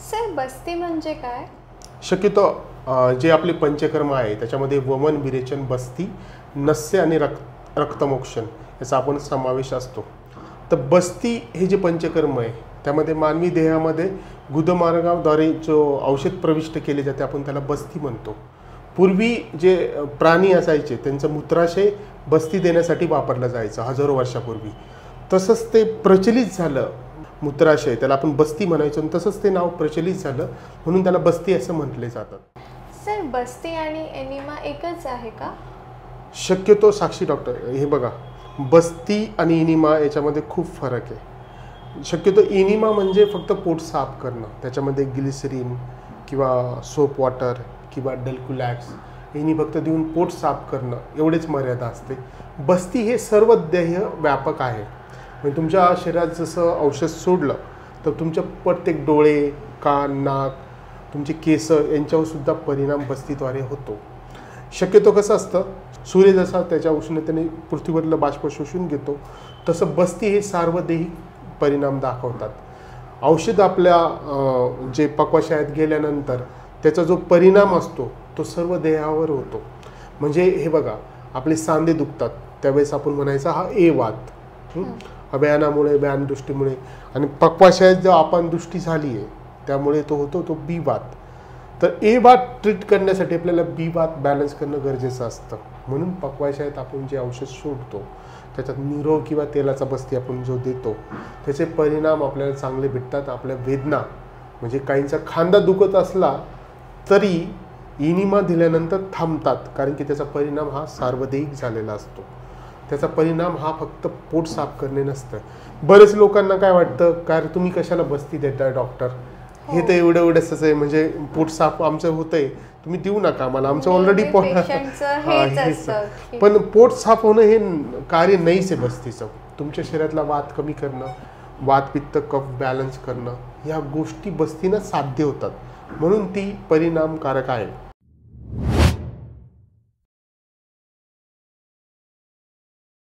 Sir बस्ती म्हणजे काय? शक्यतो जे आपले पंचकर्म आहे त्याच्यामध्ये वमन, विरेचन, बस्ती, नस्य आणि रक्तमोक्षण याचा आपण समावेश असतो. तर बस्ती हे जे पंचकर्म आहे त्यामध्ये मानवी देहामध्ये गुदमार्गाद्वारे जो औषध प्रविष्ट केले जाते आपण त्याला बस्ती म्हणतो. पूर्वी जे प्राणी असायचे त्यांचं मूत्राशय बस्ती देण्यासाठी वापरलं जायचं हजारो वर्षापूर्वी. तसंच ते प्रचलित झालं मूत्राशय, त्याला आपण बस्ती म्हणायचो, आणि तसंच ते नाव प्रचलित झालं म्हणून त्याला बस्ती असं म्हटले जातात. सर बस्ती आणि एनिमा एकच आहे का? शक्यतो साक्षी डॉक्टर, हे बघा, बस्ती आणि इनिमा याच्यामध्ये खूप फरक आहे. शक्यतो इनिमा म्हणजे फक्त पोट साफ करणं, त्याच्यामध्ये ग्लिसरीन किंवा सोप वॉटर किंवा डेल्कुलॅक्स यांनी फक्त देऊन पोट साफ करणं एवढेच मर्यादा असते. बस्ती हे सर्व देह व्यापक आहे. म्हणजे तुमच्या शरीरात जसं औषध सोडलं तर तुमच्या प्रत्येक डोळे, कान, नाक, तुमचे केस यांच्यावर सुद्धा परिणाम बस्तीद्वारे होतो. शक्यतो कसं असतं, सूर्य जसा त्याच्या उष्णतेने पृथ्वीवरलं बाष्प शोषून घेतो तसं बस्ती हे सार्वदेहिक परिणाम दाखवतात. औषध आपल्या जे पक्वाशयात गेल्यानंतर त्याचा जो परिणाम असतो तो सर्व देहावर होतो. म्हणजे हे बघा, आपले सांधे दुखतात त्यावेळेस आपण म्हणायचा हा ए वात, व्यायानामुळे, व्यानदृष्टीमुळे, आणि पक्वाशयात जो आपण दृष्टी झाली आहे त्यामुळे तो होतो तो बी वात. तर ए वात ट्रीट करण्यासाठी आपल्याला बी वात बॅलन्स करणं गरजेचं असतं. म्हणून पक्वाशयात आपण जे औषध सोडतो त्याच्यात निरो किंवा तेलाचा बस्ती आपण जो देतो त्याचे परिणाम आपल्याला चांगले भेटतात. आपल्या वेदना, म्हणजे काहींचा खांदा दुखत असला तरी इनिमा दिल्यानंतर थांबतात, कारण की त्याचा परिणाम हा सार्वदेहिक झालेला असतो. त्याचा परिणाम हा फक्त पोट साफ करणे नसतं. बरेच लोकांना काय वाटतं, काय तुम्ही कशाला बस्ती देताय डॉक्टर, हे तर एवढं एवढंच आहे, म्हणजे पोट साफ आमचं होतंय, तुम्ही देऊ नका मला, आमचं ऑलरेडी पोट. पण पोट साफ होणं हे कार्य नाहीच आहे बस्तीचं. तुमच्या शरीरातला वात कमी करणं, वात, पित्त, कफ बॅलन्स करणं, ह्या गोष्टी बस्तीनं साध्य होतात, म्हणून ती परिणामकारक आहे.